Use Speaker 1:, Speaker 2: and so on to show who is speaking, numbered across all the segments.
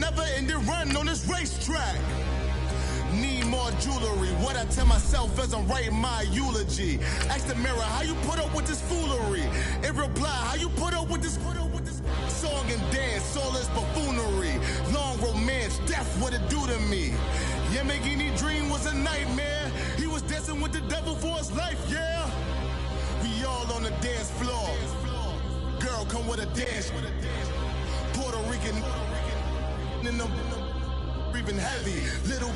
Speaker 1: never-ending run on this racetrack. Need more jewelry, what I tell myself as I'm writing my eulogy. Ask the mirror, how you put up with this foolery? In reply, how you put up with this song and dance, all this buffoonery. Long romance, death, what it do to me? Yamagini dream was a nightmare. He was dancing with the devil for his life, yeah. We all on the dance floor. Girl, come with a dance. Puerto Rican in the breathing heavy. Little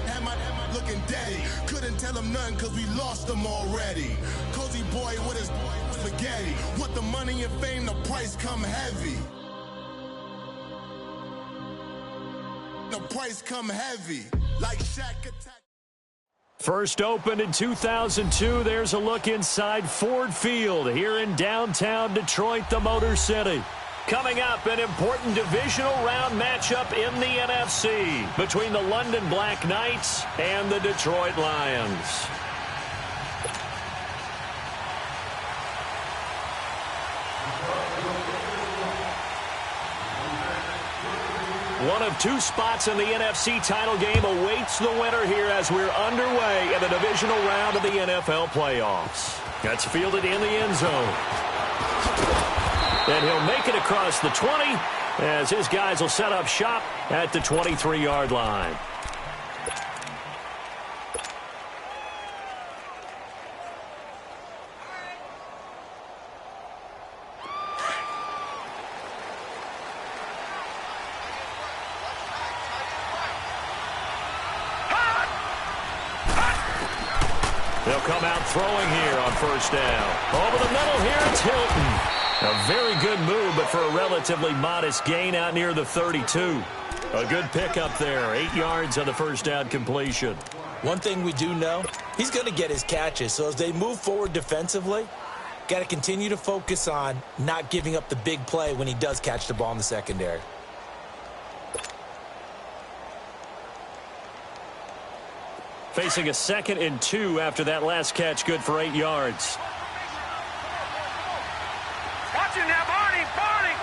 Speaker 1: had my looking daddy. Couldn't tell him nothing cause we lost him already. Cozy boy with his spaghetti. With the money and fame, the price come heavy. The price come heavy. Like Shaq attack.
Speaker 2: First opened in 2002, there's a look inside Ford Field here in downtown Detroit, the Motor City. Coming up, an important divisional round matchup in the NFC between the London Black Knights and the Detroit Lions. One of two spots in the NFC title game awaits the winner here as we're underway in the divisional round of the NFL playoffs. That's fielded in the end zone. And he'll make it across the 20 as his guys will set up shop at the 23-yard line. They'll come out throwing here on first down. Over the middle here, it's Hilton. A very good move, but for a relatively modest gain out near the 32. A good pickup there. 8 yards on the first down completion.
Speaker 3: One thing we do know, he's going to get his catches. So as they move forward defensively, got to continue to focus on not giving up the big play when he does catch the ball in the secondary.
Speaker 2: Facing a 2nd and 2 after that last catch, good for 8 yards.
Speaker 4: Watch it now, Barney! Barney!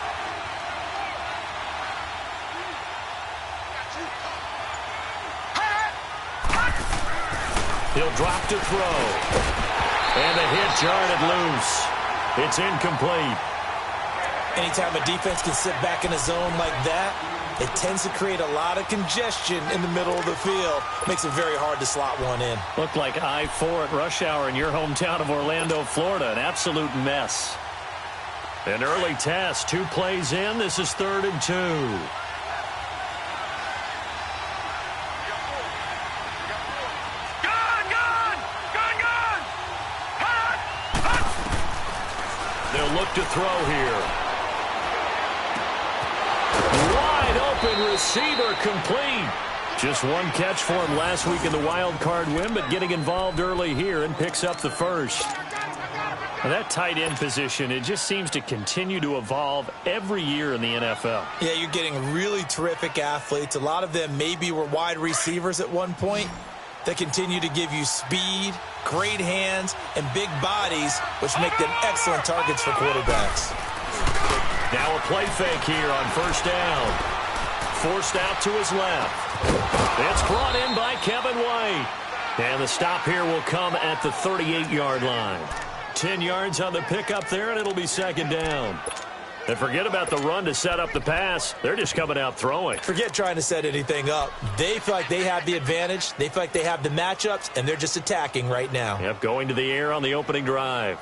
Speaker 2: He'll drop to throw. And a hit jarred loose. It's incomplete.
Speaker 3: Anytime a defense can sit back in a zone like that, it tends to create a lot of congestion in the middle of the field. Makes it very hard to slot one in.
Speaker 2: Looked like I-4 at rush hour in your hometown of Orlando, Florida. An absolute mess. An early test. 2 plays in. This is 3rd and 2. They'll look to throw here. Wide open receiver complete. Just one catch for him last week in the wild card win, but getting involved early here and picks up the first. And that tight end position, it just seems to continue to evolve every year in the NFL.
Speaker 3: Yeah, you're getting really terrific athletes. A lot of them maybe were wide receivers at one point. They continue to give you speed, great hands, and big bodies, which make them excellent targets for quarterbacks.
Speaker 2: Now a play fake here on first down. Forced out to his left. It's brought in by Kevin White. And the stop here will come at the 38-yard line. 10 yards on the pickup there, and it'll be 2nd down. And forget about the run to set up the pass. They're just coming out throwing.
Speaker 3: Forget trying to set anything up. They feel like they have the advantage. They feel like they have the matchups, and they're just attacking right now.
Speaker 2: Yep, going to the air on the opening drive.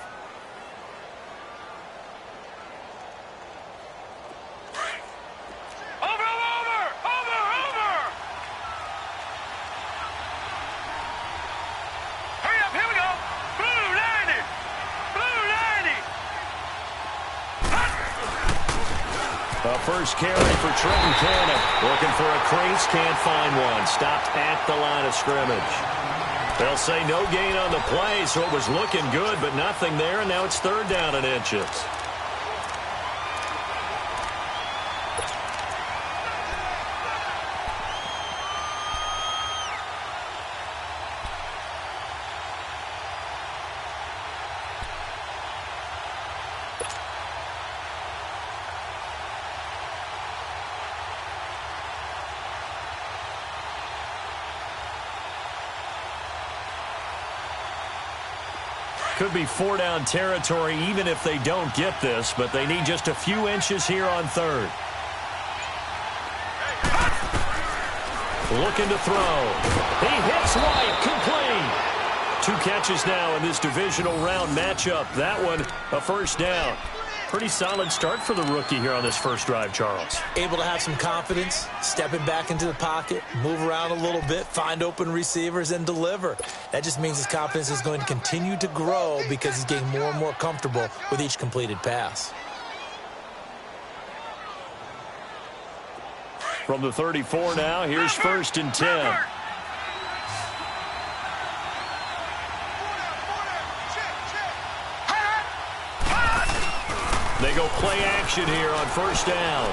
Speaker 2: First carry for Trenton Cannon. Looking for a crease, can't find one. Stopped at the line of scrimmage. They'll say no gain on the play, so it was looking good, but nothing there, and now it's 3rd down and inches. Could be 4-down territory even if they don't get this, but they need just a few inches here on third. Looking to throw. He hits White, complete. 2 catches now in this divisional round matchup. That one, a first down. Pretty solid start for the rookie here on this first drive, Charles.
Speaker 3: Able to have some confidence, stepping back into the pocket, move around a little bit, find open receivers, and deliver. That just means his confidence is going to continue to grow because he's getting more and more comfortable with each completed pass.
Speaker 2: From the 34 now, here's 1st and 10. They go play action here on 1st down.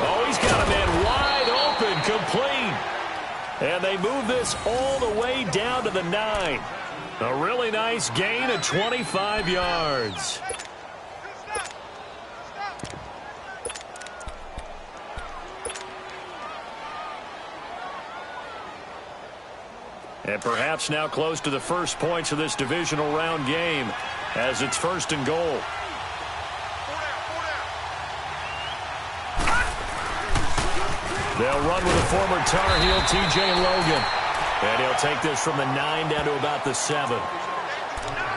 Speaker 2: Oh, he's got a man wide open, complete. And they move this all the way down to the 9. A really nice gain of 25 yards. And perhaps now close to the first points of this divisional round game as it's 1st and goal. They'll run with a former Tar Heel, T.J. Logan. And he'll take this from the 9 down to about the 7.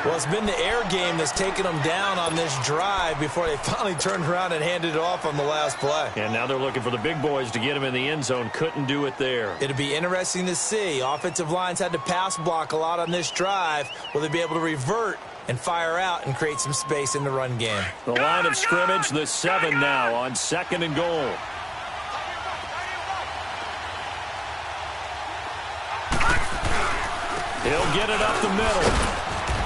Speaker 3: Well, it's been the air game that's taken them down on this drive before they finally turned around and handed it off on the last play.
Speaker 2: And now they're looking for the big boys to get him in the end zone. Couldn't do it there.
Speaker 3: It'll be interesting to see. Offensive lines had to pass block a lot on this drive. Will they be able to revert and fire out and create some space in the run game?
Speaker 2: The line of scrimmage, the 7 now on 2nd and goal. He'll get it up the middle.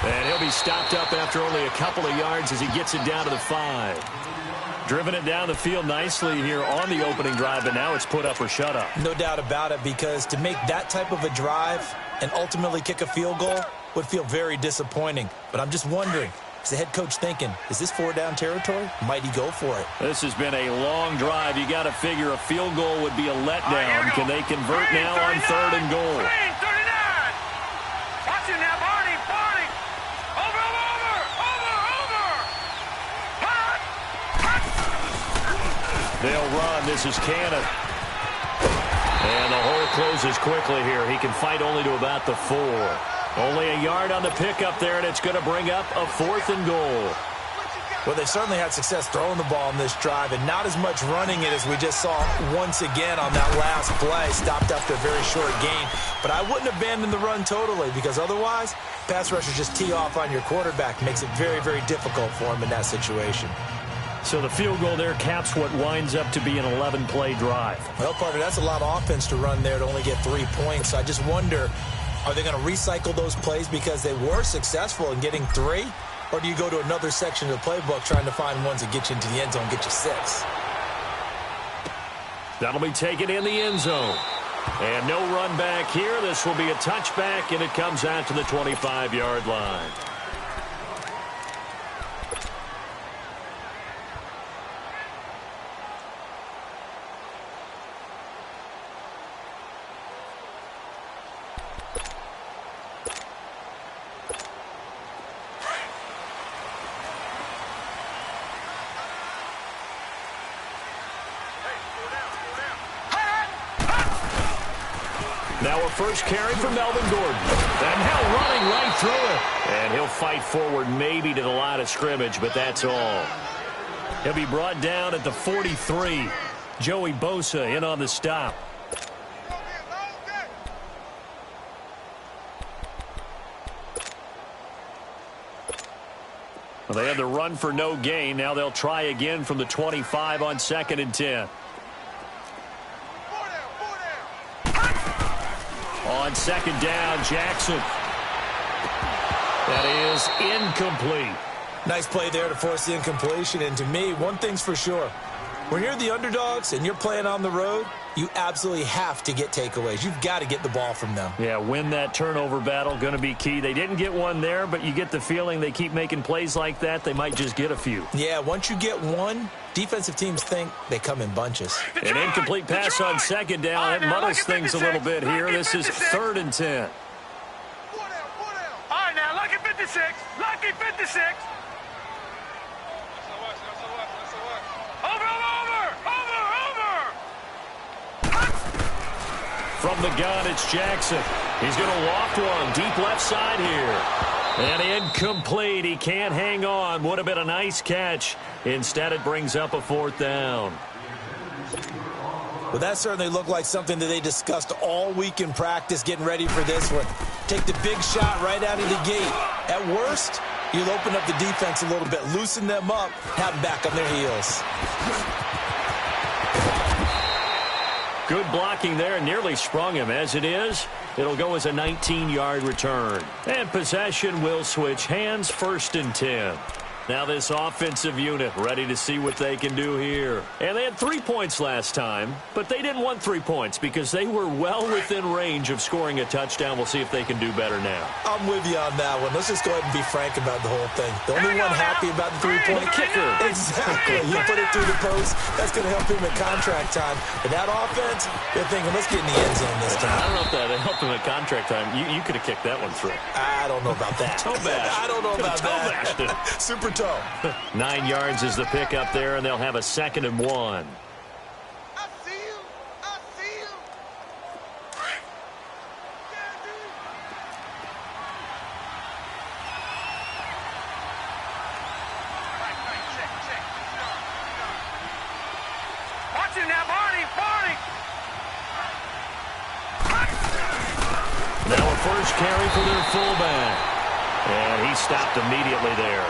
Speaker 2: And he'll be stopped up after only a couple of yards as he gets it down to the 5. Driven it down the field nicely here on the opening drive, but now it's put up or shut up.
Speaker 3: No doubt about it, because to make that type of a drive and ultimately kick a field goal would feel very disappointing. But I'm just wondering, is the head coach thinking, is this 4-down territory? Might he go for it?
Speaker 2: This has been a long drive. You got to figure a field goal would be a letdown. Can they convert now on 3rd and goal?
Speaker 4: Watch it now, Barney.
Speaker 2: They'll run. This is Cannon. And the hole closes quickly here. He can fight only to about the 4. Only a yard on the pickup there, and it's going to bring up a 4th and goal.
Speaker 3: Well, they certainly had success throwing the ball in this drive, and not as much running it as we just saw once again on that last play. Stopped after a very short gain. But I wouldn't abandon the run totally, because otherwise, pass rushers just tee off on your quarterback. Makes it very, very difficult for him in that situation.
Speaker 2: So the field goal there caps what winds up to be an 11-play drive.
Speaker 3: Well, partner, that's a lot of offense to run there to only get 3 points. So I just wonder, are they going to recycle those plays because they were successful in getting 3? Or do you go to another section of the playbook trying to find ones that get you into the end zone, get you 6?
Speaker 2: That'll be taken in the end zone. And no run back here. This will be a touchback, and it comes out to the 25-yard line. Now a first carry for Melvin Gordon. And now running right through it. And he'll fight forward maybe to the line of scrimmage, but that's all. He'll be brought down at the 43. Joey Bosa in on the stop. Well, they had the run for no gain. Now they'll try again from the 25 on 2nd and 10. On 2nd down, Jackson. That is incomplete.
Speaker 3: Nice play there to force the incompletion. And to me, one thing's for sure. When you're the underdogs and you're playing on the road, you absolutely have to get takeaways. You've got to get the ball from them.
Speaker 2: Yeah, win that turnover battle, going to be key. They didn't get one there, but you get the feeling they keep making plays like that, they might just get a few.
Speaker 3: Yeah, once you get one, defensive teams think they come in bunches.
Speaker 2: An incomplete pass on 2nd down. That muddles things a little bit here. This is 3rd and 10.
Speaker 4: All right, now. 56. Lucky 56.
Speaker 2: From the gun, it's Jackson. He's going to loft one deep left side here. And incomplete. He can't hang on. Would have been a nice catch. Instead, it brings up a fourth down.
Speaker 3: Well, that certainly looked like something that they discussed all week in practice, getting ready for this one. Take the big shot right out of the gate. At worst, you'll open up the defense a little bit, loosen them up, have them back on their heels.
Speaker 2: Good blocking there, nearly sprung him. As it is, it'll go as a 19-yard return. And possession will switch hands, 1st and 10. Now this offensive unit ready to see what they can do here. And they had 3 points last time, but they didn't want 3 points because they were well within range of scoring a touchdown. We'll see if they can do better now.
Speaker 3: I'm with you on that one. Let's just go ahead and be frank about the whole thing. The only one happy about the 3-point
Speaker 2: kicker.
Speaker 3: Exactly. You put it through the post. That's going to help him at contract time. But that offense, they're thinking, let's get in the end zone this time.
Speaker 2: I don't know if that helped him at contract time. You could have kicked that one through.
Speaker 3: I don't know about that.
Speaker 2: Toe bash.
Speaker 3: I don't know about that. Super toe.
Speaker 2: 9 yards is the pick up there, and they'll have a 2nd and 1.
Speaker 1: I see you. I see you.
Speaker 4: Watch him now, Barney. Barney.
Speaker 2: Now a first carry for their fullback. And he stopped immediately there.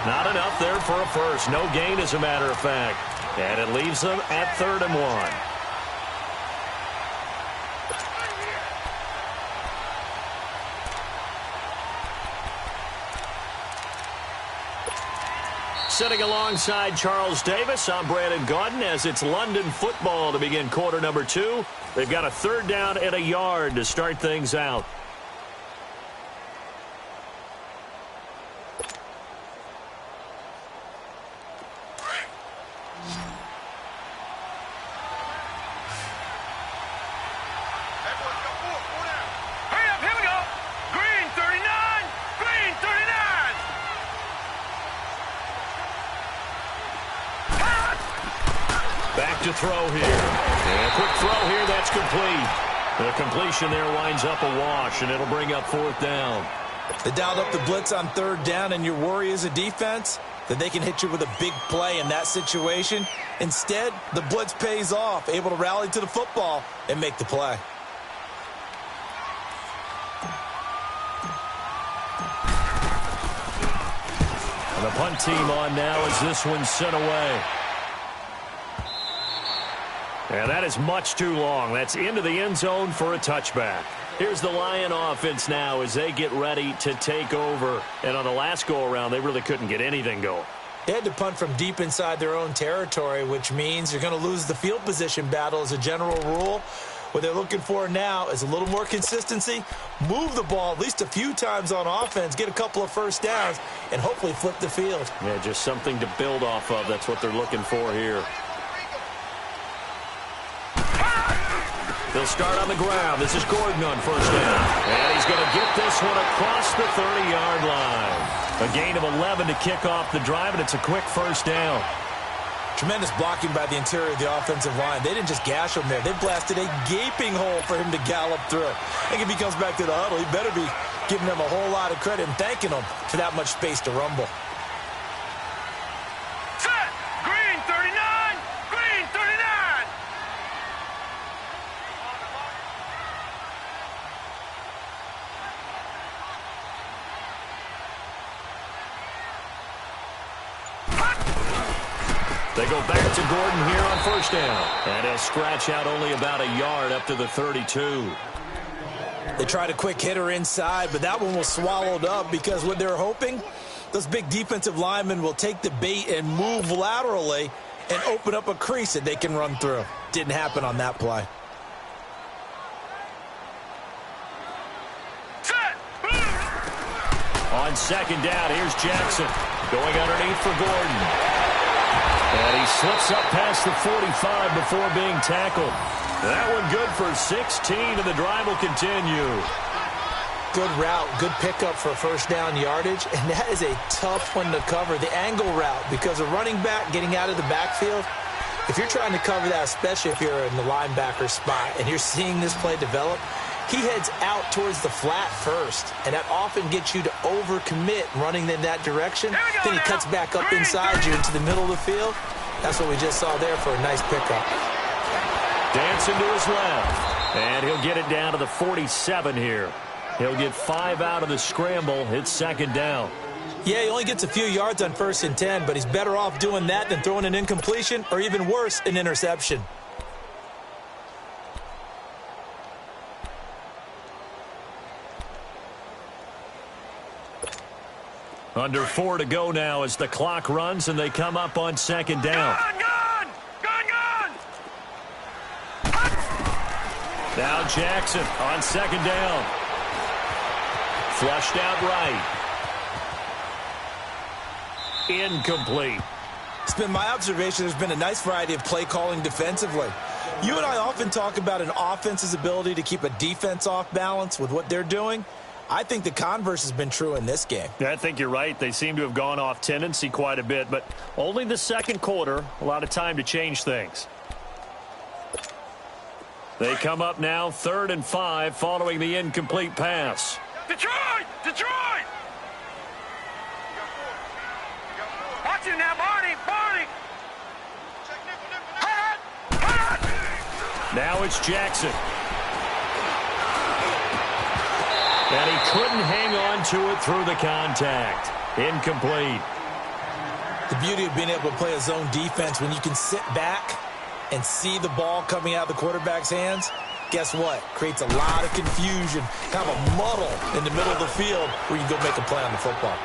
Speaker 2: Not enough there for a first. No gain, as a matter of fact. And it leaves them at 3rd and 1. Sitting alongside Charles Davis, I'm Brandon Gaudin as it's London football to begin quarter number 2. They've got a 3rd down and a yard to start things out. To throw here. And a quick throw here, that's complete. The completion there winds up a wash, and it'll bring up 4th down.
Speaker 3: They dialed up the blitz on 3rd down, and your worry as a defense that they can hit you with a big play in that situation. Instead, the blitz pays off, able to rally to the football and make the play.
Speaker 2: And the punt team on now as this one's sent away. And that is much too long. That's into the end zone for a touchback. Here's the Lion offense now as they get ready to take over. And on the last go-around, they really couldn't get anything going.
Speaker 3: They had to punt from deep inside their own territory, which means you're going to lose the field position battle as a general rule. What they're looking for now is a little more consistency, move the ball at least a few times on offense, get a couple of first downs, and hopefully flip the field.
Speaker 2: Yeah, just something to build off of. That's what they're looking for here. They'll start on the ground. This is Gordon on 1st down. And he's going to get this one across the 30-yard line. A gain of 11 to kick off the drive, and it's a quick 1st down.
Speaker 3: Tremendous blocking by the interior of the offensive line. They didn't just gash him there. They blasted a gaping hole for him to gallop through. I think if he comes back to the huddle, he better be giving them a whole lot of credit and thanking them for that much space to rumble.
Speaker 4: Set. Green 39. Green 39.
Speaker 2: They go back to Gordon here on 1st down. And he'll scratch out only about a yard up to the 32.
Speaker 3: They tried a quick hitter inside, but that one was swallowed up because what they're hoping, those big defensive linemen will take the bait and move laterally and open up a crease that they can run through. Didn't happen on that play.
Speaker 2: On 2nd down, here's Jackson going underneath for Gordon. And he slips up past the 45 before being tackled. That one good for 16, and the drive will continue.
Speaker 3: Good route, good pickup for first down yardage, and that is a tough one to cover, the angle route, because a running back getting out of the backfield, if you're trying to cover that, especially if you're in the linebacker spot and you're seeing this play develop, he heads out towards the flat first, and that often gets you to overcommit running in that direction. Then he cuts back up inside you into the middle of the field. That's what we just saw there for a nice pickup.
Speaker 2: Dancing to his left, and he'll get it down to the 47 here. He'll get 5 out of the scramble. It's second down.
Speaker 3: Yeah, he only gets a few yards on 1st and 10, but he's better off doing that than throwing an incompletion or even worse, an interception.
Speaker 2: Under 4 to go now as the clock runs and they come up on second down.
Speaker 4: Gun!
Speaker 2: Now Jackson on second down. Flushed out right. Incomplete.
Speaker 3: It's been my observation there's been a nice variety of play calling defensively. You and I often talk about an offense's ability to keep a defense off balance with what they're doing. I think the converse has been true in this game.
Speaker 2: I think you're right. They seem to have gone off tendency quite a bit, but only the second quarter. A lot of time to change things. They come up now 3rd and 5 following the incomplete pass.
Speaker 4: Detroit! Watch him now, Barney!
Speaker 2: Now it's Jackson. And he couldn't hang on to it through the contact. Incomplete.
Speaker 3: The beauty of being able to play a zone defense when you can sit back and see the ball coming out of the quarterback's hands, guess what? Creates a lot of confusion, kind of a muddle in the middle of the field where you can go make a play on the football.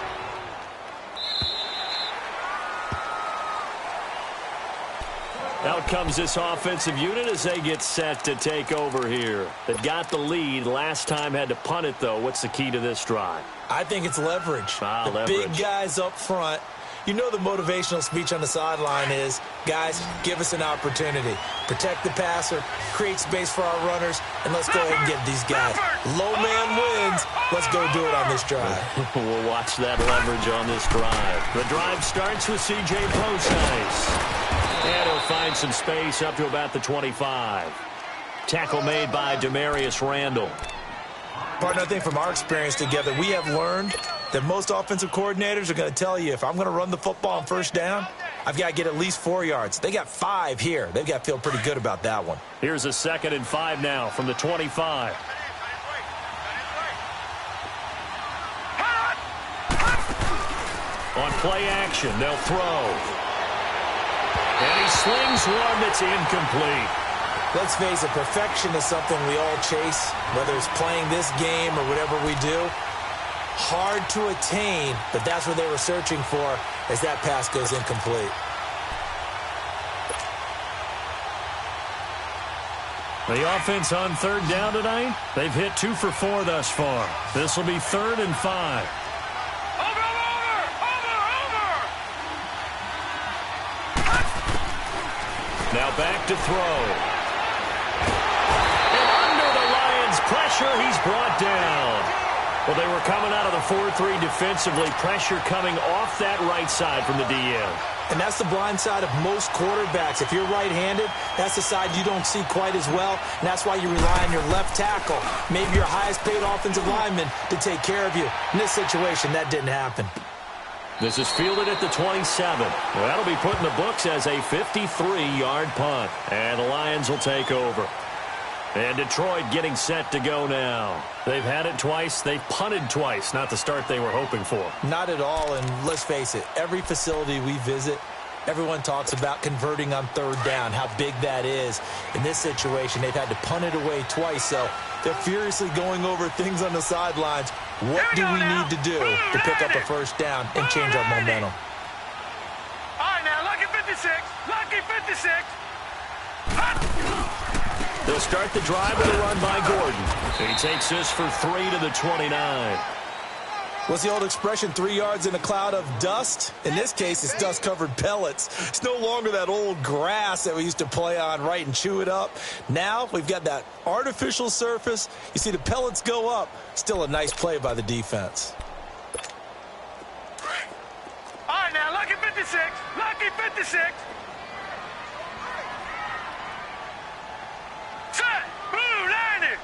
Speaker 2: Out comes this offensive unit as they get set to take over here. They've got the lead. Last time had to punt it, though. What's the key to this drive?
Speaker 3: I think it's leverage.
Speaker 2: Leverage.
Speaker 3: Big guys up front. You know the motivational speech on the sideline is, guys, give us an opportunity. Protect the passer, create space for our runners, and let's go ahead and get these guys. Low man wins. Let's go do it on this drive.
Speaker 2: We'll watch that leverage on this drive. The drive starts with C.J. Postice. And he'll find some space up to about the 25. Tackle made by Demarius Randall.
Speaker 3: Partner, I think from our experience together, we have learned that most offensive coordinators are going to tell you, if I'm going to run the football on first down, I've got to get at least 4 yards. They got 5 here. They've got to feel pretty good about that one.
Speaker 2: Here's a 2nd and 5 now from the 25. On play action, they'll throw. And he slings one that's incomplete.
Speaker 3: Let's face it, perfection is something we all chase, whether it's playing this game or whatever we do. Hard to attain, but that's what they were searching for as that pass goes incomplete.
Speaker 2: The offense on 3rd down tonight, they've hit 2 for 4 thus far. This will be 3rd and 5. Now back to throw. And under the Lions' pressure, he's brought down. Well, they were coming out of the 4-3 defensively. Pressure coming off that right side from the DM.
Speaker 3: And that's the blind side of most quarterbacks. If you're right-handed, that's the side you don't see quite as well. And that's why you rely on your left tackle, maybe your highest-paid offensive lineman, to take care of you. In this situation, that didn't happen.
Speaker 2: This is fielded at the 27. Well, that'll be put in the books as a 53-yard punt. And the Lions will take over. And Detroit getting set to go now. They've had it twice. They've punted twice. Not the start they were hoping for.
Speaker 3: Not at all. And let's face it, every facility we visit, everyone talks about converting on 3rd down, how big that is. In this situation, they've had to punt it away twice. So they're furiously going over things on the sidelines. What do we need to do to pick up a first down and change our momentum?
Speaker 4: All right, now, lucky 56. Lucky 56.
Speaker 2: They'll start the drive with a run by Gordon. He takes this for 3 to the 29.
Speaker 3: What's the old expression, 3 yards in a cloud of dust? In this case, it's dust-covered pellets. It's no longer that old grass that we used to play on, right, and chew it up. Now we've got that artificial surface. You see the pellets go up. Still a nice play by the defense.
Speaker 4: All right, now, lucky 56. Lucky 56. Set. Blue 90.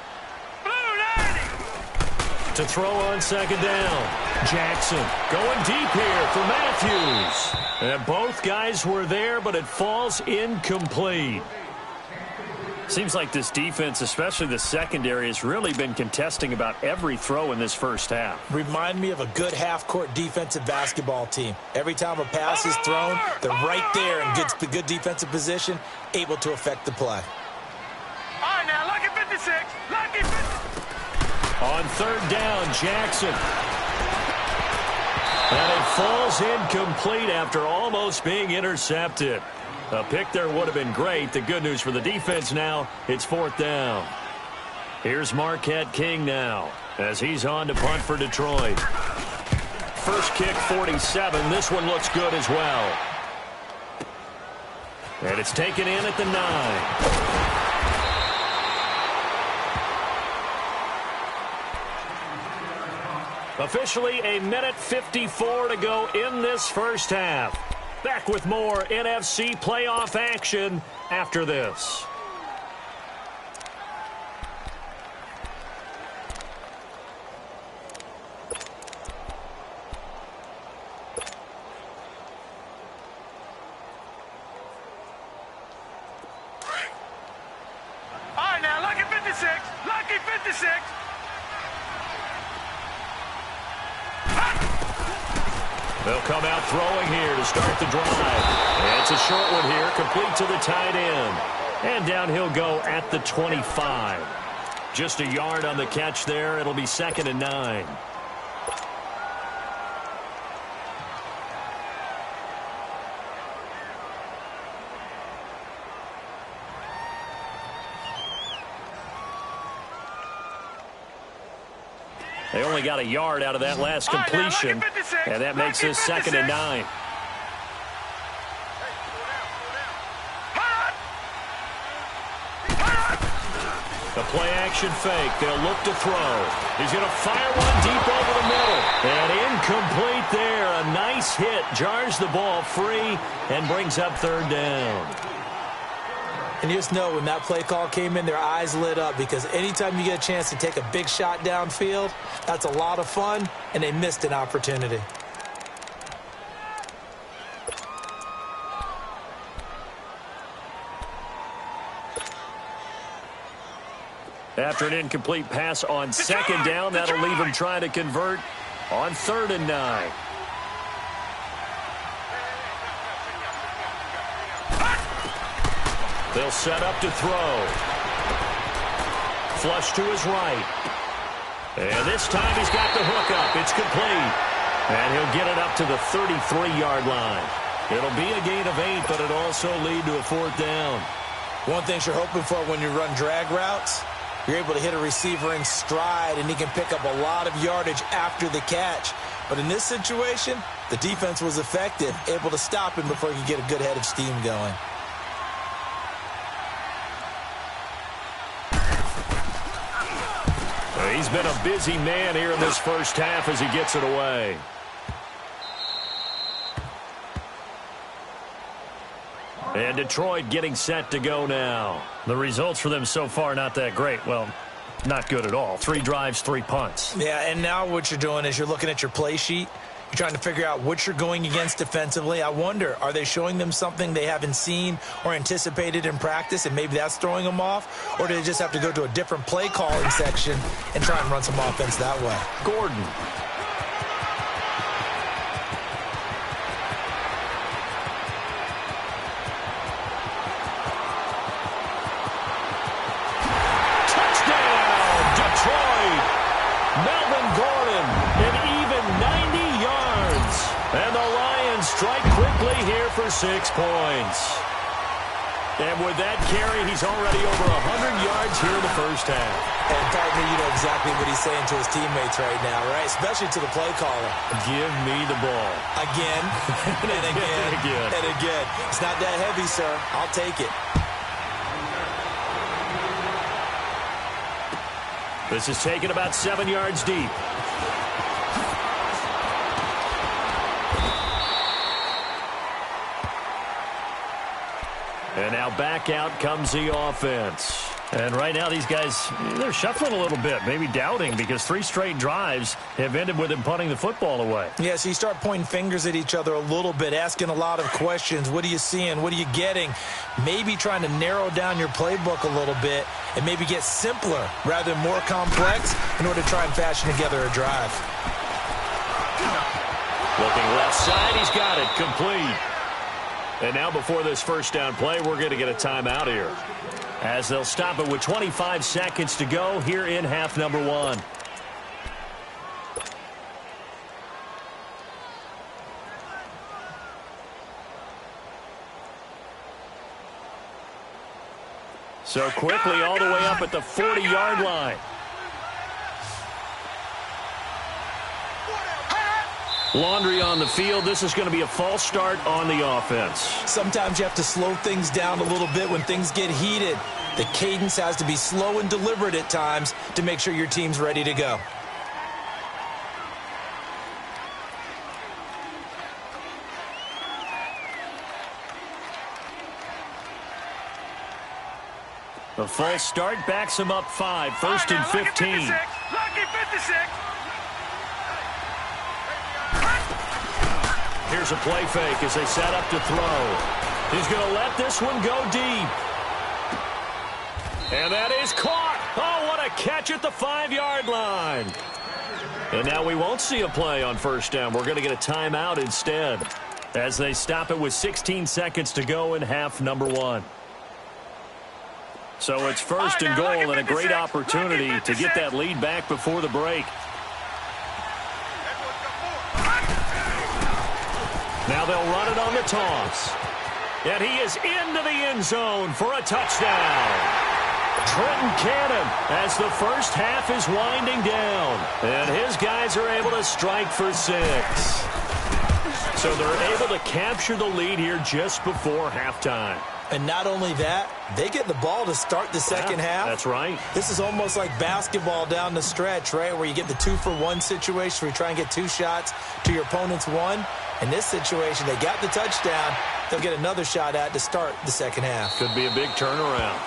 Speaker 4: Blue 90.
Speaker 2: To throw on second down. Jackson going deep here for Matthews. And both guys were there, but it falls incomplete. Seems like this defense, especially the secondary, has really been contesting about every throw in this first half.
Speaker 3: Remind me of a good half-court defensive basketball team. Every time a pass is thrown, they're right there in good defensive position, able to affect the play.
Speaker 4: All right, now, lucky 56. Lucky 56.
Speaker 2: On third down, Jackson. And it falls incomplete after almost being intercepted. A pick there would have been great. The good news for the defense now, it's fourth down. Here's Marquette King now as he's on to punt for Detroit. First kick, 47. This one looks good as well. And it's taken in at the 9. Officially a minute 54 to go in this first half. Back with more NFC playoff action after this.
Speaker 4: All right, now, lucky 56. Lucky 56.
Speaker 2: They'll come out throwing here to start the drive. And it's a short one here, complete to the tight end. And down he'll go at the 25. Just a yard on the catch there. It'll be 2nd and 9. They only got a yard out of that last completion, and that makes this 2nd and 9. The play-action fake. They'll look to throw. He's going to fire one deep over the middle. And incomplete there. A nice hit. Jars the ball free and brings up third down.
Speaker 3: And you just know when that play call came in, their eyes lit up, because anytime you get a chance to take a big shot downfield, that's a lot of fun, and they missed an opportunity.
Speaker 2: After an incomplete pass on second down, that'll leave him trying to convert on 3rd and 9. They'll set up to throw. Flush to his right. And this time he's got the hook up. It's complete. And he'll get it up to the 33-yard line. It'll be a gain of 8, but it'll also lead to a 4th down.
Speaker 3: One thing you're hoping for when you run drag routes, you're able to hit a receiver in stride, and he can pick up a lot of yardage after the catch. But in this situation, the defense was effective, able to stop him before he could get a good head of steam going.
Speaker 2: He's been a busy man here in this first half as he gets it away. And Detroit getting set to go now. The results for them so far not that great. Well, not good at all. 3 drives, 3 punts.
Speaker 3: Yeah, and now what you're doing is you're looking at your play sheet. You're trying to figure out what you're going against defensively. I wonder, are they showing them something they haven't seen or anticipated in practice, and maybe that's throwing them off? Or do they just have to go to a different play calling section and try and run some offense that way?
Speaker 2: Gordon. Touchdown, Detroit. Melvin Gordon, an even 90 yards. And the Lions strike quickly here for 6 points. And with that carry, he's already over 100 yards here in the first half.
Speaker 3: And, partner, you know exactly what he's saying to his teammates right now, right? Especially to the play caller.
Speaker 2: Give me the ball.
Speaker 3: Again, and again, and again. It's not that heavy, sir. I'll take it.
Speaker 2: This is taken about 7 yards deep. And now back out comes the offense. And right now these guys, they're shuffling a little bit, maybe doubting, because 3 straight drives have ended with them punting the football away.
Speaker 3: Yeah, so you start pointing fingers at each other a little bit, asking a lot of questions. What are you seeing? What are you getting? Maybe trying to narrow down your playbook a little bit and maybe get simpler rather than more complex in order to try and fashion together a drive.
Speaker 2: Looking left side, he's got it, complete. And now before this first down play, we're going to get a timeout here, as they'll stop it with 25 seconds to go here in half number 1. So quickly all the way up at the 40-yard line. Laundry on the field. This is going to be a false start on the offense.
Speaker 3: Sometimes you have to slow things down a little bit when things get heated. The cadence has to be slow and deliberate at times to make sure your team's ready to go.
Speaker 2: The false start backs him up 5, first and 15.
Speaker 4: Lucky 56.
Speaker 2: Here's a play fake as they set up to throw. He's going to let this one go deep. And that is caught. Oh, what a catch at the 5-yard line. And now we won't see a play on first down. We're going to get a timeout instead, as they stop it with 16 seconds to go in half number 1. So it's first and goal, and a great opportunity to get that lead back before the break. Now they'll run it on the toss. And he is into the end zone for a touchdown. Trenton Cannon, as the first half is winding down. And his guys are able to strike for 6. So they're able to capture the lead here just before halftime.
Speaker 3: And not only that, they get the ball to start the second half.
Speaker 2: That's right.
Speaker 3: This is almost like basketball down the stretch, right, where you get the 2-for-1 situation where you try and get 2 shots to your opponent's 1. In this situation, they got the touchdown. They'll get another shot at to start the second half.
Speaker 2: Could be a big turnaround.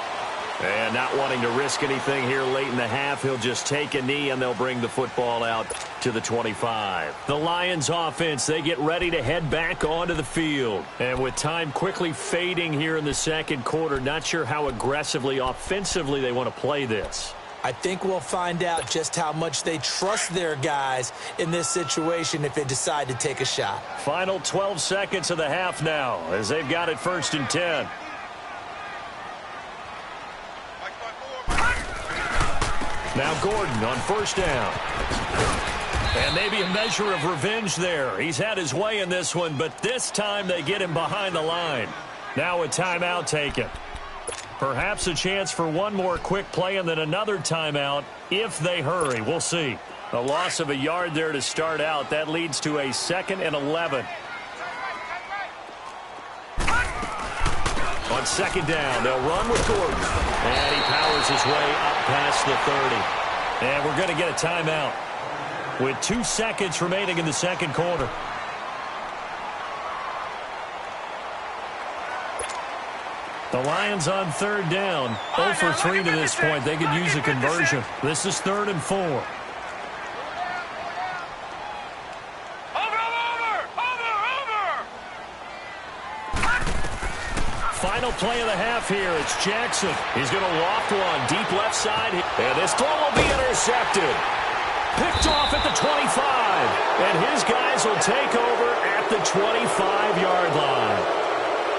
Speaker 2: And not wanting to risk anything here late in the half, he'll just take a knee and they'll bring the football out to the 25. The Lions offense, they get ready to head back onto the field. And with time quickly fading here in the second quarter, not sure how aggressively, offensively they want to play this.
Speaker 3: I think we'll find out just how much they trust their guys in this situation if they decide to take a shot.
Speaker 2: Final 12 seconds of the half now, as they've got it first and 10. Now Gordon on first down. And maybe a measure of revenge there. He's had his way in this one, but this time they get him behind the line. Now a timeout taken. Perhaps a chance for one more quick play and then another timeout if they hurry. We'll see. A loss of a yard there to start out. That leads to a 2nd and 11. On second down, they'll run with Gordon. And he powers his way up past the 30. And we're going to get a timeout with 2 seconds remaining in the second quarter. The Lions on third down. 0 for 3 to this point. They could use a conversion. This is 3rd and 4. Final play of the half here. It's Jackson. He's going to loft one deep left side. And this throw will be intercepted. Picked off at the 25. And his guys will take over at the 25-yard line.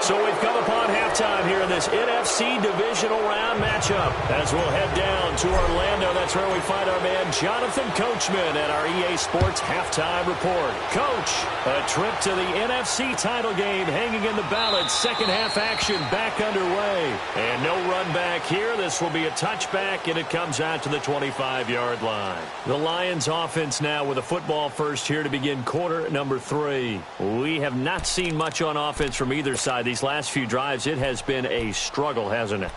Speaker 2: So we've come upon halftime here in this NFC divisional round matchup. As we'll head down to Orlando, that's where we find our man Jonathan Coachman at our EA Sports halftime report. Coach, a trip to the NFC title game hanging in the balance. Second half action back underway. And no run back here. This will be a touchback, and it comes out to the 25-yard line. The Lions offense now with a football first here to begin quarter number 3. We have not seen much on offense from either side. These last few drives, it has been a struggle, hasn't it?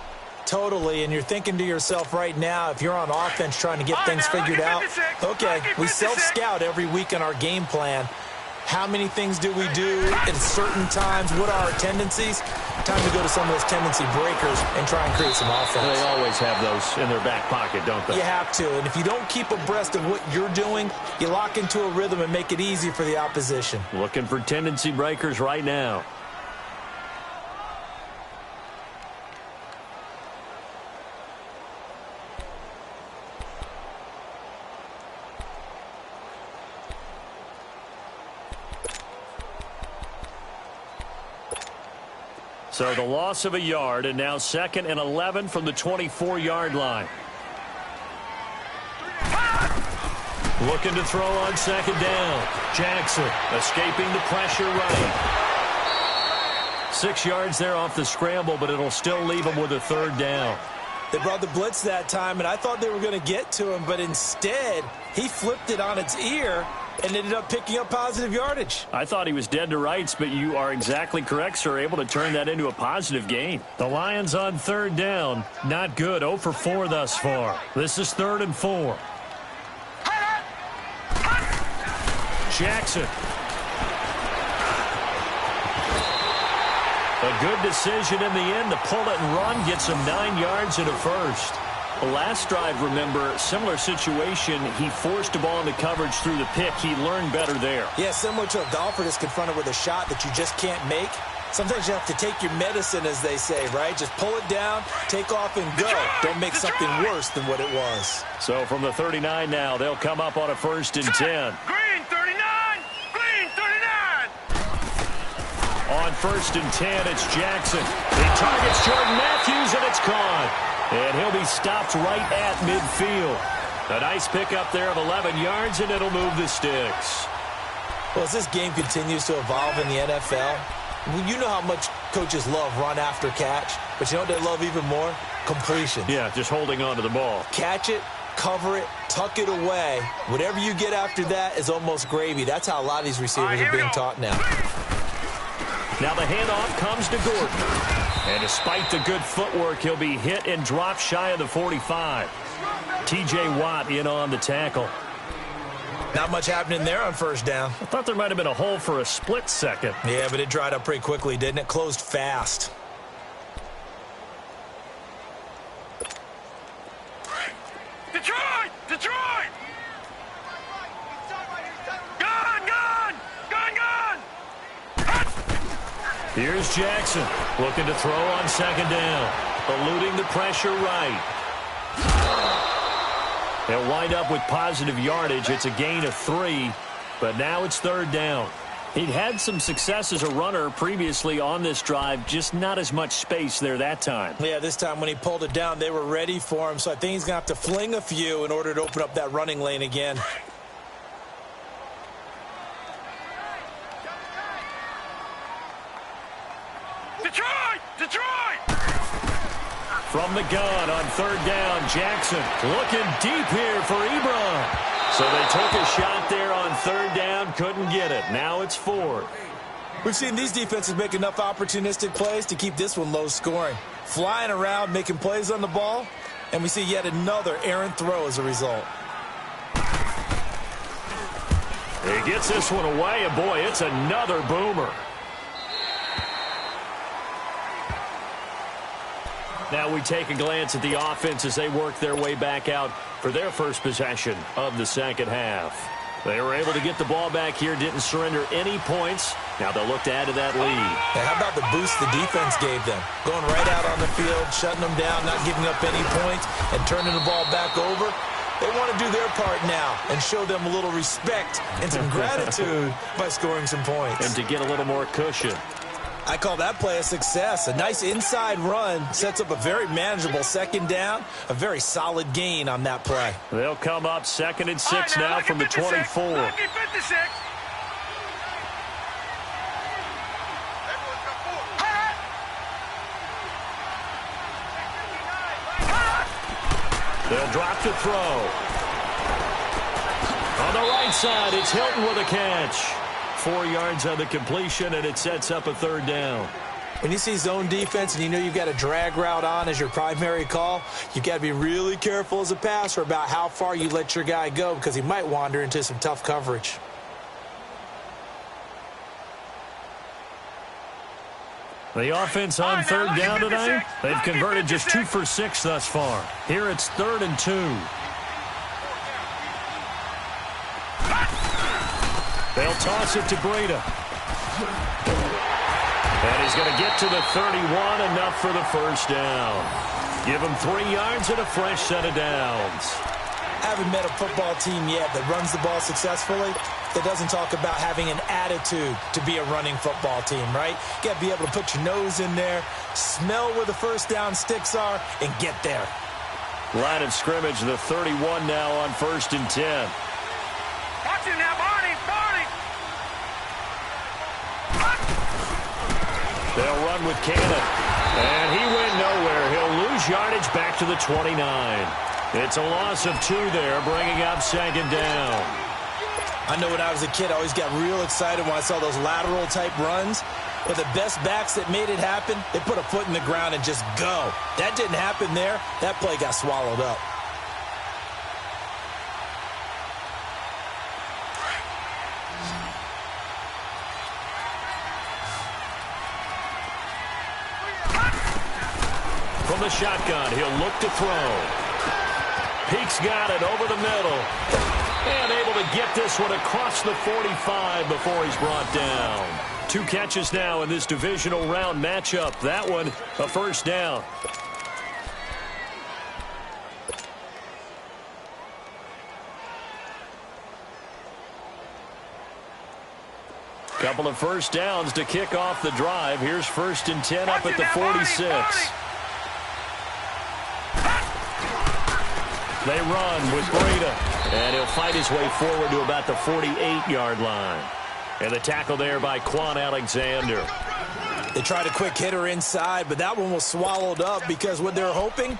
Speaker 3: Totally, and you're thinking to yourself right now, if you're on offense trying to get things figured out, okay, we self-scout every week in our game plan. How many things do we do at certain times? What are our tendencies? Time to go to some of those tendency breakers and try and create some offense.
Speaker 2: They always have those in their back pocket, don't they?
Speaker 3: You have to, and if you don't keep abreast of what you're doing, you lock into a rhythm and make it easy for the opposition.
Speaker 2: Looking for tendency breakers right now. So the loss of a yard, and now 2nd and 11 from the 24-yard line. Looking to throw on 2nd down. Jackson escaping the pressure right. 6 yards there off the scramble, but it'll still leave him with a 3rd down.
Speaker 3: They brought the blitz that time, and I thought they were going to get to him, but instead he flipped it on its ear and ended up picking up positive yardage.
Speaker 2: I thought he was dead to rights, but you are exactly correct, sir. Able to turn that into a positive gain. The Lions on 3rd down. Not good. 0 for 4 thus far. This is 3rd and 4. Jackson. A good decision in the end to pull it and run. Gets him 9 yards and a first. The last drive, remember, similar situation. He forced the ball into coverage through the pick. He learned better there.
Speaker 3: Yeah, similar to a golfer that's confronted with a shot that you just can't make. Sometimes you have to take your medicine, as they say, right? Just pull it down, take off, and go. Don't make something worse than what it was.
Speaker 2: So from the 39 now, they'll come up on a 1st and 10.
Speaker 4: Green 39! Green 39!
Speaker 2: On 1st and 10, it's Jackson. He targets Jordan Matthews, and it's caught. And he'll be stopped right at midfield. A nice pickup there of 11 yards, and it'll move the sticks.
Speaker 3: Well, as this game continues to evolve in the NFL, you know how much coaches love run after catch, but you know what they love even more? Completion.
Speaker 2: Yeah, just holding on to the ball.
Speaker 3: Catch it, cover it, tuck it away. Whatever you get after that is almost gravy. That's how a lot of these receivers are being taught now.
Speaker 2: Now the handoff comes to Gordon. And despite the good footwork, he'll be hit and dropped shy of the 45. T.J. Watt in on the tackle.
Speaker 3: Not much happening there on 1st down.
Speaker 2: I thought there might have been a hole for a split second.
Speaker 3: Yeah, but it dried up pretty quickly, didn't it? Closed fast.
Speaker 4: Detroit! Detroit! Gun! Gun! Gun! Gun!
Speaker 2: Here's Jackson looking to throw on 2nd down. Eluding the pressure right. They'll wind up with positive yardage. It's a gain of 3, but now it's 3rd down. He'd had some success as a runner previously on this drive, just not as much space there that time.
Speaker 3: Yeah, this time when he pulled it down, they were ready for him, so I think he's going to have to fling a few in order to open up that running lane again.
Speaker 4: Detroit! Detroit!
Speaker 2: From the gun on 3rd down, Jackson looking deep here for Ebron. So they took a shot there on 3rd down, couldn't get it. Now it's 4th.
Speaker 3: We've seen these defenses make enough opportunistic plays to keep this one low scoring. Flying around, making plays on the ball, and we see yet another errant throw as a result.
Speaker 2: He gets this one away, and boy, it's another boomer. Now we take a glance at the offense as they work their way back out for their first possession of the 2nd half. They were able to get the ball back here, didn't surrender any points. Now they'll look to add to that lead.
Speaker 3: And how about the boost the defense gave them? Going right out on the field, shutting them down, not giving up any points, and turning the ball back over. They want to do their part now and show them a little respect and some gratitude by scoring some points.
Speaker 2: And to get a little more cushion.
Speaker 3: I call that play a success. A nice inside run sets up a very manageable second down, a very solid gain on that play.
Speaker 2: They'll come up 2nd and 6 now from the 24.
Speaker 4: Lucky 56.
Speaker 2: They'll drop to throw. On the right side, it's Hilton with a catch. 4 yards on the completion, and it sets up a 3rd down.
Speaker 3: When you see zone defense and you know you've got a drag route on as your primary call, you've got to be really careful as a passer about how far you let your guy go because he might wander into some tough coverage.
Speaker 2: The offense on 3rd down tonight, they've converted just 2 for 6 thus far. Here it's 3rd and 2. They'll toss it to Breida. And he's going to get to the 31, enough for the 1st down. Give him 3 yards and a fresh set of downs.
Speaker 3: I haven't met a football team yet that runs the ball successfully that doesn't talk about having an attitude to be a running football team, right? You got to be able to put your nose in there, smell where the 1st down sticks are, and get there.
Speaker 2: Line of scrimmage, the 31 now on 1st and 10.
Speaker 4: Watch it now, Barney. Barney.
Speaker 2: They'll run with Cannon. And he went nowhere. He'll lose yardage back to the 29. It's a loss of 2 there, bringing up 2nd down.
Speaker 3: I know when I was a kid, I always got real excited when I saw those lateral-type runs. But the best backs that made it happen, they put a foot in the ground and just go. That didn't happen there. That play got swallowed up.
Speaker 2: From the shotgun, he'll look to throw. Peake's got it over the middle. And able to get this one across the 45 before he's brought down. 2 catches now in this divisional round matchup. That one, a 1st down. Couple of 1st downs to kick off the drive. Here's 1st and 10 up at the 46. They run with Breida. And he'll fight his way forward to about the 48-yard line. And the tackle there by Quan Alexander.
Speaker 3: They tried a quick hitter inside, but that one was swallowed up because what they're hoping,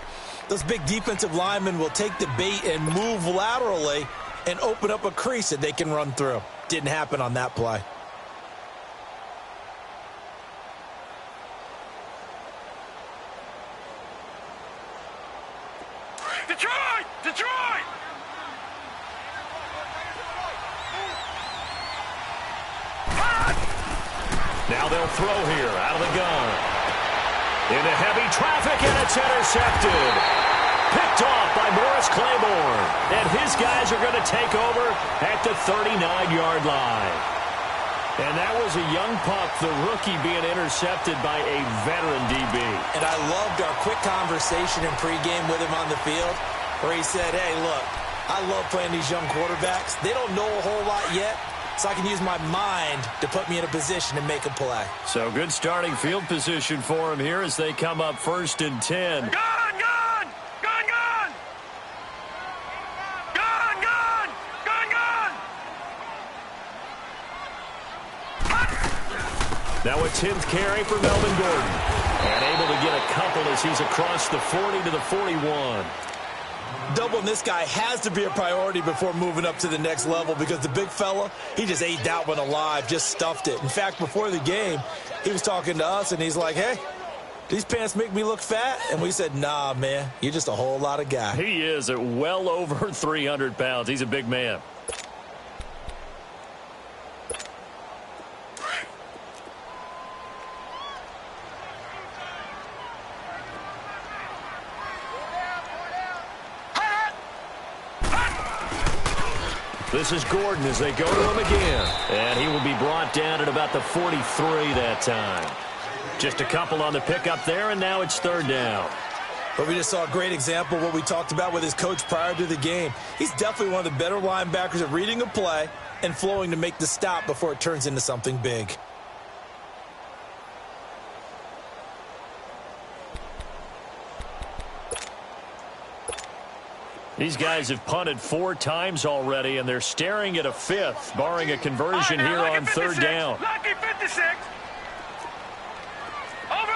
Speaker 3: those big defensive linemen will take the bait and move laterally and open up a crease that they can run through. Didn't happen on that play.
Speaker 4: Detroit! Detroit!
Speaker 2: Now they'll throw here out of the gun. Into heavy traffic, and it's intercepted. Picked off by Morris Claiborne. And his guys are going to take over at the 39-yard line. And that was a young pup, the rookie, being intercepted by a veteran DB.
Speaker 3: And I loved our quick conversation in pregame with him on the field where he said, hey, look, I love playing these young quarterbacks. They don't know a whole lot yet, so I can use my mind to put me in a position to make a play.
Speaker 2: So good starting field position for him here as they come up 1st and 10.
Speaker 4: Gun! Gun! Gun! Gun! Gun! Gun! Gun! Gun!
Speaker 2: Now a 10th carry for Melvin Gordon. And able to get a couple as he's across the 40 to the 41.
Speaker 3: Doubling this guy has to be a priority before moving up to the next level because the big fella, he just ate that one alive, just stuffed it. In fact, before the game, he was talking to us, and he's like, hey, these pants make me look fat? And we said, nah, man, you're just a whole lot of guy.
Speaker 2: He is at well over 300 pounds. He's a big man. This is Gordon as they go to him again. And he will be brought down at about the 43 that time. Just a couple on the pickup there, and now it's 3rd down.
Speaker 3: But we just saw a great example of what we talked about with his coach prior to the game. He's definitely one of the better linebackers at reading a play and flowing to make the stop before it turns into something big.
Speaker 2: These guys have punted 4 times already, and they're staring at a 5th, barring a conversion here on 3rd down.
Speaker 4: Lucky 56. Over.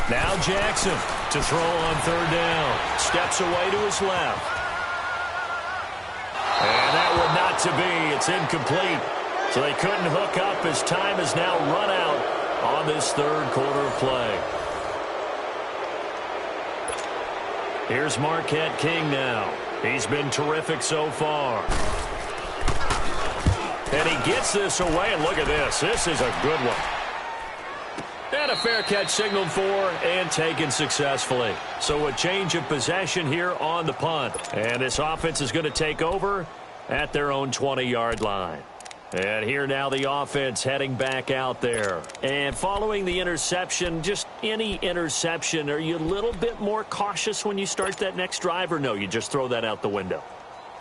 Speaker 2: Now Jackson to throw on 3rd down. Steps away to his left. And that one not to be. It's incomplete. So they couldn't hook up as time has now run out on this 3rd quarter of play. Here's Marquette King now. He's been terrific so far. And he gets this away, and look at this. This is a good one. And a fair catch signaled for and taken successfully. So a change of possession here on the punt. And this offense is going to take over at their own 20-yard line. And here now the offense heading back out there. And following the interception, just any interception, are you a little bit more cautious when you start that next drive, or no, you just throw that out the window?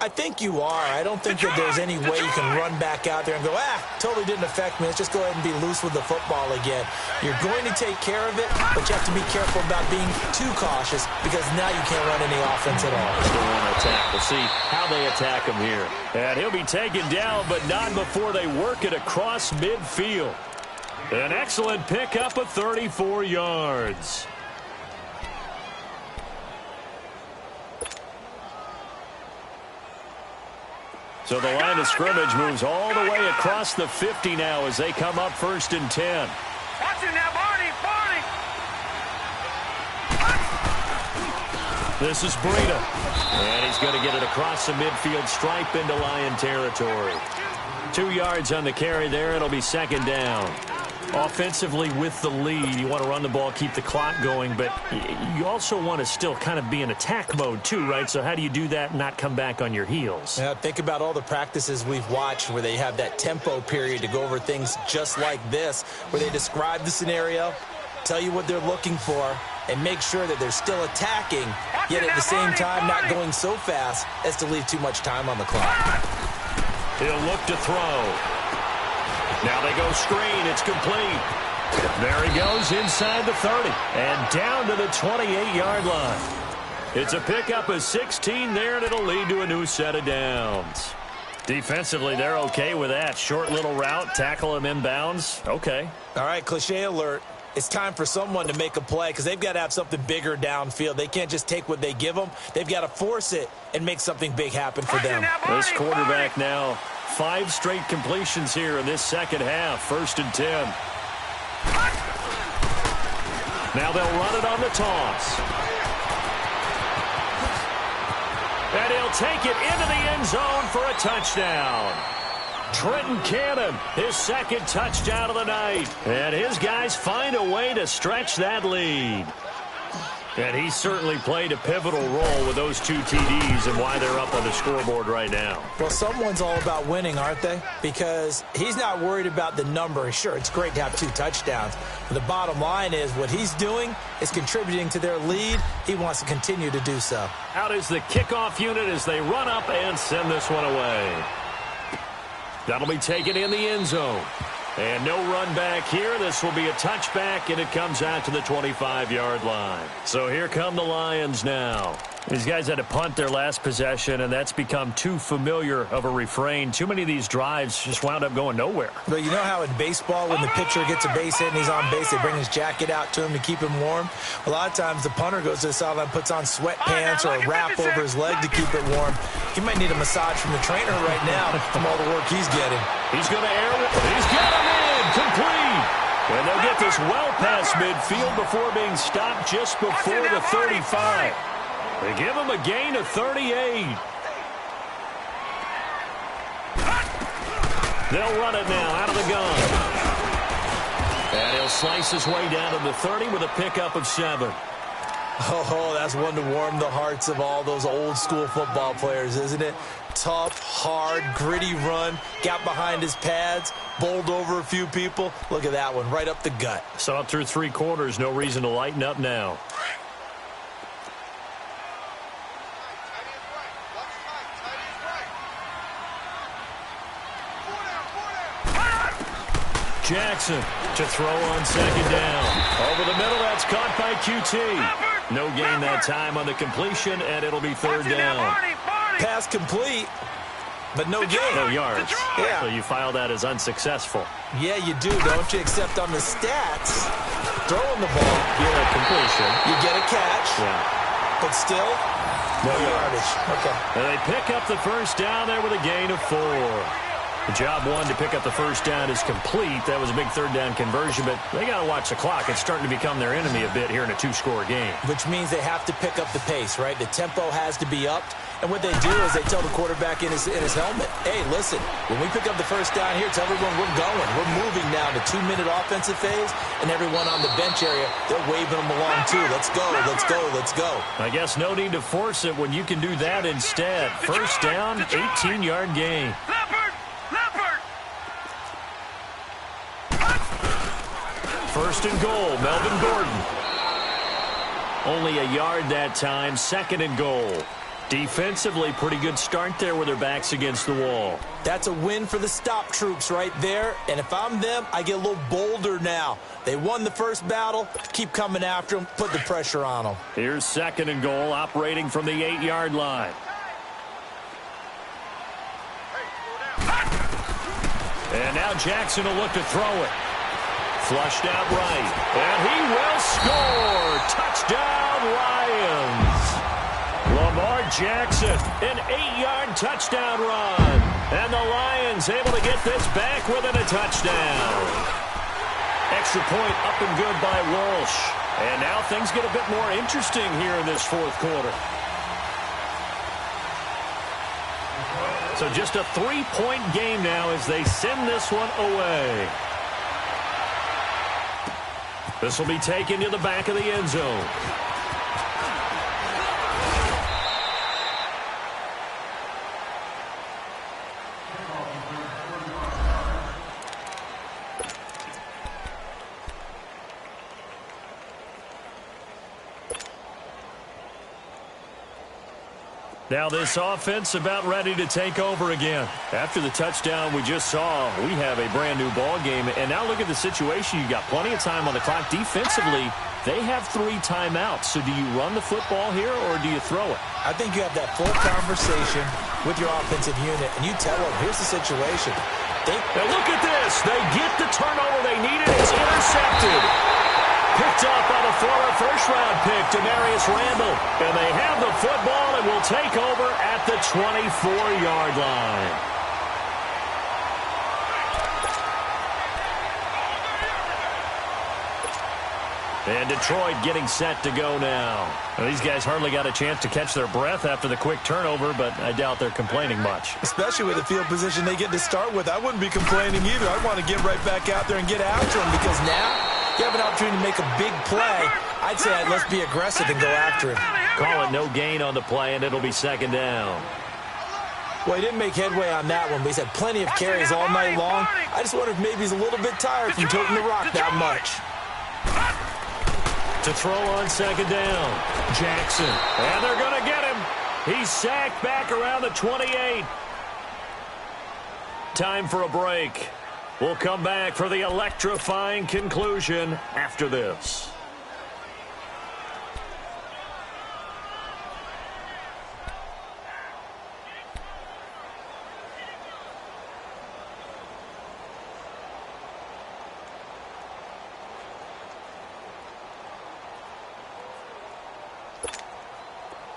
Speaker 3: I think you are. I don't think that there's any way you can run back out there and go, totally didn't affect me. Let's just go ahead and be loose with the football again. You're going to take care of it, but you have to be careful about being too cautious because now you can't run any offense at all.
Speaker 2: Still want to attack. We'll see how they attack him here. And he'll be taken down, but not before they work it across midfield. An excellent pickup of 34 yards. So the line of scrimmage moves all the way across the 50 now as they come up 1st and 10.
Speaker 4: Watch it now, Barney.
Speaker 2: This is Breida. And he's going to get it across the midfield stripe into Lion territory. 2 yards on the carry there. It'll be 2nd down. Offensively with the lead, you want to run the ball, keep the clock going, but you also want to still kind of be in attack mode too, right? So how do you do that and not come back on your heels?
Speaker 3: Yeah, think about all the practices we've watched where they have that tempo period to go over things just like this, where they describe the scenario, tell you what they're looking for, and make sure that they're still attacking, yet at the same time not going so fast as to leave too much time on the clock.
Speaker 2: He'll look to throw. Now they go screen. It's complete. There he goes inside the 30 and down to the 28-yard line. It's a pickup of 16 there, and it'll lead to a new set of downs. Defensively, they're okay with that. Short little route, tackle him inbounds. Okay.
Speaker 3: All right, cliche alert. It's time for someone to make a play because they've got to have something bigger downfield. They can't just take what they give them. They've got to force it and make something big happen for them.
Speaker 2: This quarterback now, 5 straight completions here in this second half. 1st and 10. Now they'll run it on the toss. And he'll take it into the end zone for a touchdown. Trenton Cannon, his 2nd touchdown of the night. And his guys find a way to stretch that lead. And he certainly played a pivotal role with those 2 TDs and why they're up on the scoreboard right now.
Speaker 3: Well, someone's all about winning, aren't they? Because he's not worried about the number. Sure, it's great to have 2 touchdowns. But the bottom line is what he's doing is contributing to their lead. He wants to continue to do so.
Speaker 2: Out is the kickoff unit as they run up and send this one away. That'll be taken in the end zone. And no run back here. This will be a touchback, and it comes out to the 25-yard line. So here come the Lions now. These guys had to punt their last possession, and that's become too familiar of a refrain. Too many of these drives just wound up going nowhere.
Speaker 3: But you know how in baseball, when the pitcher gets a base hit and he's on base, they bring his jacket out to him to keep him warm? A lot of times the punter goes to the sideline, puts on sweatpants or a wrap over his leg to keep it warm. He might need a massage from the trainer right now from all the work he's getting.
Speaker 2: He's going to air it. He's got him in. Complete. And they'll get this well past midfield before being stopped just before the 35. They give him a gain of 38. They'll run it now out of the gun. And he'll slice his way down to the 30 with a pickup of 7.
Speaker 3: Oh, that's one to warm the hearts of all those old school football players, isn't it? Tough, hard, gritty run, got behind his pads, bowled over a few people. Look at that one, right up the gut.
Speaker 2: Saw it through 3 quarters, no reason to lighten up now. Jackson to throw on 2nd down. Over the middle, that's caught by QT. No gain that time on the completion, and it'll be third down.
Speaker 3: Pass complete, but no gain.
Speaker 2: No yards.
Speaker 3: Yeah.
Speaker 2: So you file that as unsuccessful.
Speaker 3: Yeah, you do, don't you? Except on the stats, throwing the ball,
Speaker 2: You get a completion.
Speaker 3: you get a catch,
Speaker 2: Yeah.
Speaker 3: but still, no yardage. Okay.
Speaker 2: And they pick up the first down there with a gain of 4. The job one to pick up the first down is complete. That was a big third down conversion, but they got to watch the clock. It's starting to become their enemy a bit here in a 2-score game.
Speaker 3: Which means they have to pick up the pace, right? The tempo has to be upped. And what they do is they tell the quarterback in his helmet, hey, listen, when we pick up the first down here, tell everyone we're going. We're moving now to 2-minute offensive phase, and everyone on the bench area, they're waving them along too. Let's go, let's go, let's go.
Speaker 2: I guess no need to force it when you can do that instead. First down, 18-yard gain. First and goal, Melvin Gordon. Only a yard that time, second and goal. Defensively, pretty good start there with their backs against the wall.
Speaker 3: That's a win for the stop troops right there. And if I'm them, I get a little bolder now. They won the first battle. Keep coming after them. Put the pressure on them.
Speaker 2: Here's second and goal, operating from the 8-yard line. And now Jackson will look to throw it. Flushed out right. And he will score. Touchdown, Lions. Lamar Jackson, an 8-yard touchdown run. And the Lions able to get this back within a touchdown. Extra point up and good by Walsh. And now things get a bit more interesting here in this fourth quarter. So just a 3-point game now as they send this one away. This will be taken to the back of the end zone. Now this offense about ready to take over again. After the touchdown we just saw, we have a brand new ball game. And now look at the situation. You got plenty of time on the clock. Defensively, they have 3 timeouts. So do you run the football here or do you throw it?
Speaker 3: I think you have that full conversation with your offensive unit, and you tell them, here's the situation.
Speaker 2: Now look at this. They get the turnover they needed. It's intercepted. Picked up by the former first-round pick, Demarius Randall. And they have the football and will take over at the 24-yard line. And Detroit getting set to go now. Well, these guys hardly got a chance to catch their breath after the quick turnover, but I doubt they're complaining much.
Speaker 3: Especially with the field position they get to start with. I wouldn't be complaining either. I'd want to get right back out there and get after them because now you have an opportunity to make a big play. I'd say let's be aggressive and go after it.
Speaker 2: Call it no gain on the play, and it'll be second down.
Speaker 3: Well, he didn't make headway on that one, but he's had plenty of carries all night long. I just wonder if maybe he's a little bit tired from toting the rock that much.
Speaker 2: To throw on second down, Jackson. And they're going to get him. He's sacked back around the 28. Time for a break. We'll come back for the electrifying conclusion after this.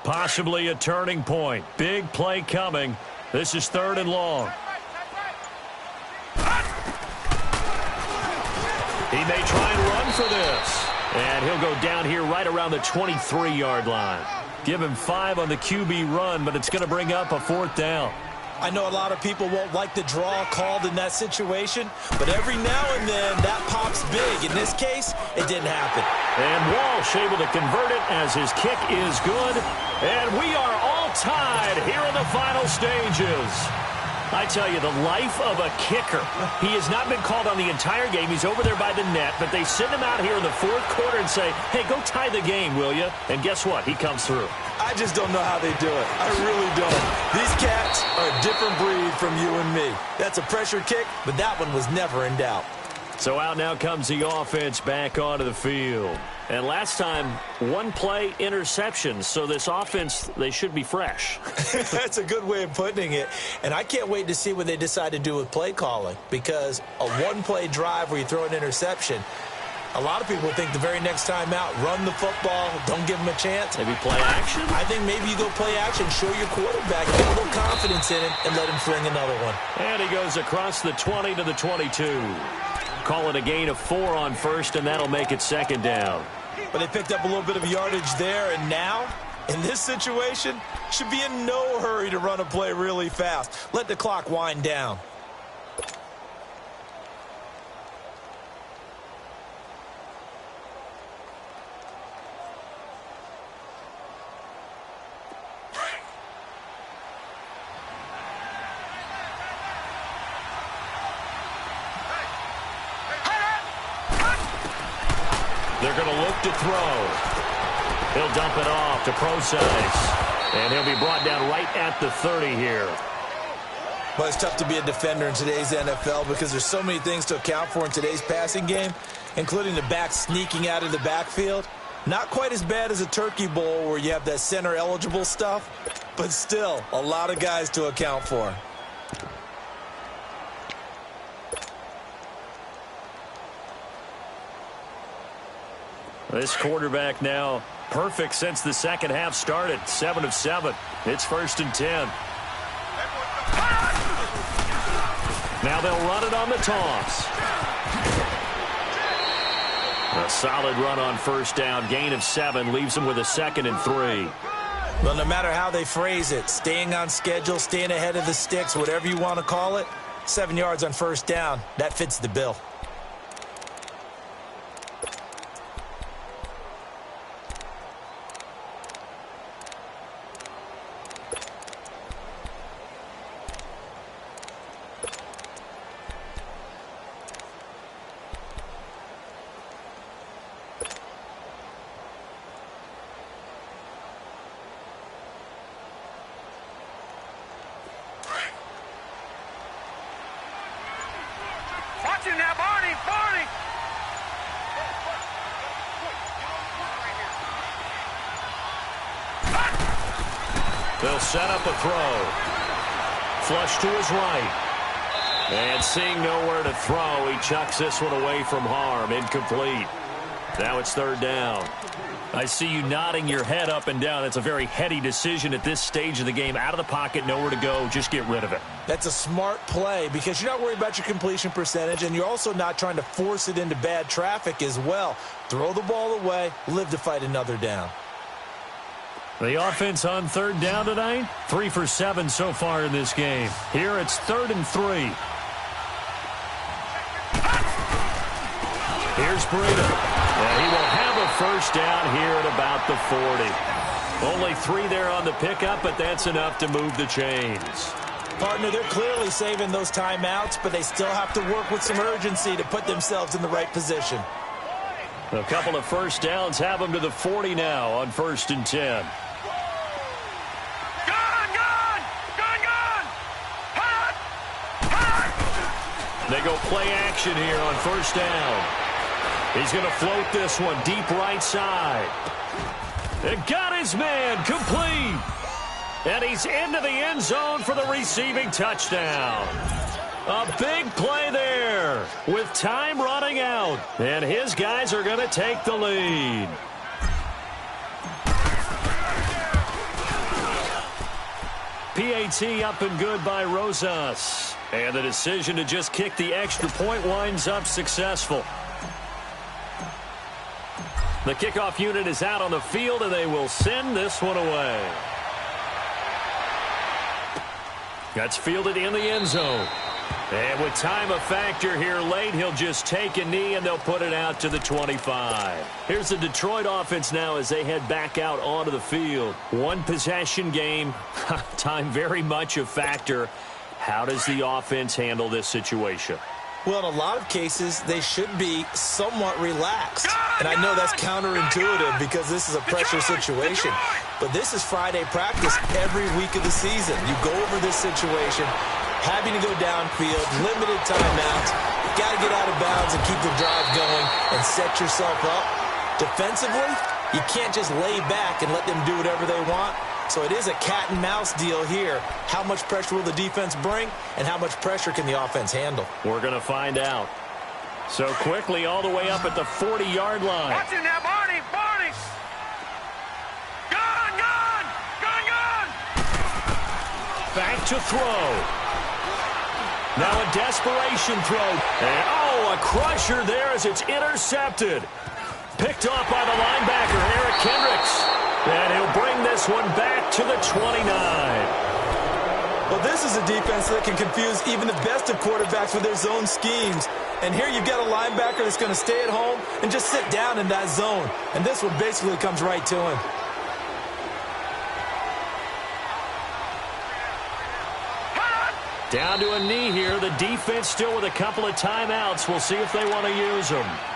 Speaker 2: Possibly a turning point. Big play coming. This is third and long. He may try and run for this. And he'll go down here right around the 23-yard line. Give him 5 on the QB run, but it's going to bring up a fourth down.
Speaker 3: I know a lot of people won't like the draw called in that situation, but every now and then that pops big. In this case, it didn't happen.
Speaker 2: And Walsh able to convert it as his kick is good. And we are all tied here in the final stages. I tell you, the life of a kicker. He has not been called on the entire game. He's over there by the net, but they send him out here in the fourth quarter and say, hey, go tie the game, will you? And guess what? He comes through.
Speaker 3: I just don't know how they do it. I really don't. These cats are a different breed from you and me. That's a pressure kick, but that one was never in doubt.
Speaker 2: So out now comes the offense back onto the field. And last time, one play interception. So this offense, they should be fresh.
Speaker 3: That's a good way of putting it. And I can't wait to see what they decide to do with play calling, because a one-play drive where you throw an interception, a lot of people think the very next time out, run the football, don't give them a chance.
Speaker 2: Maybe play action?
Speaker 3: I think maybe you go play action, show your quarterback, get a little confidence in him, and let him fling another one.
Speaker 2: And he goes across the 20 to the 22. Call it a gain of 4 on first, and that'll make it second down.
Speaker 3: But they picked up a little bit of yardage there, and now, in this situation, should be in no hurry to run a play really fast. Let the clock wind down.
Speaker 2: They're going to look to throw. He'll dump it off to Procise. And he'll be brought down right at the 30 here.
Speaker 3: Well, it's tough to be a defender in today's NFL because there's so many things to account for in today's passing game, including the back sneaking out of the backfield. Not quite as bad as a turkey bowl where you have that center-eligible stuff, but still a lot of guys to account for.
Speaker 2: This quarterback now perfect since the second half started. 7 of 7. It's 1st and 10. Now they'll run it on the toss. A solid run on first down. Gain of 7 leaves them with a 2nd and 3.
Speaker 3: Well, no matter how they phrase it, staying on schedule, staying ahead of the sticks, whatever you want to call it, 7 yards on first down, that fits the bill.
Speaker 4: Watch him now, Barney! Barney!
Speaker 2: They'll set up a throw. Flush to his right. And seeing nowhere to throw, he chucks this one away from harm. Incomplete. Now it's 3rd down. I see you nodding your head up and down. That's a very heady decision at this stage of the game. Out of the pocket, nowhere to go. Just get rid of it.
Speaker 3: That's a smart play because you're not worried about your completion percentage, and you're also not trying to force it into bad traffic as well. Throw the ball away, live to fight another down.
Speaker 2: The offense on 3rd down tonight, 3 for 7 so far in this game. Here it's 3rd and 3. Here's Breida. And he will have a first down here at about the 40. Only 3 there on the pickup, but that's enough to move the chains.
Speaker 3: Partner, they're clearly saving those timeouts, but they still have to work with some urgency to put themselves in the right position.
Speaker 2: A couple of first downs have them to the 40 now on 1st and 10. They go play action here on 1st down. He's going to float this one deep right side. And got his man complete. And he's into the end zone for the receiving touchdown. A big play there with time running out. And his guys are going to take the lead. PAT up and good by Rosas. And the decision to just kick the extra point winds up successful. The kickoff unit is out on the field, and they will send this one away. That's fielded in the end zone. And with time a factor here late, he'll just take a knee, and they'll put it out to the 25. Here's the Detroit offense now as they head back out onto the field. One possession game, time very much a factor. How does the offense handle this situation?
Speaker 3: Well, in a lot of cases, they should be somewhat relaxed. And I know that's counterintuitive because this is a pressure situation. But this is Friday practice every week of the season. You go over this situation, having to go downfield, limited timeouts. got to get out of bounds and keep the drive going and set yourself up. Defensively, you can't just lay back and let them do whatever they want. So it is a cat and mouse deal here. How much pressure will the defense bring, and how much pressure can the offense handle?
Speaker 2: We're going to find out. So quickly all the way up at the 40-yard line.
Speaker 4: Watch it now, Barney, Barney. Gun.
Speaker 2: Back to throw. Now a desperation throw. And, a crusher there as it's intercepted. Picked off by the linebacker, Eric Kendricks. And he'll bring this one back to the 29.
Speaker 3: Well, this is a defense that can confuse even the best of quarterbacks with their zone schemes. And here you've got a linebacker that's going to stay at home and just sit down in that zone. And this one basically comes right to him.
Speaker 2: Down to a knee here. The defense still with a couple of timeouts. We'll see if they want to use them.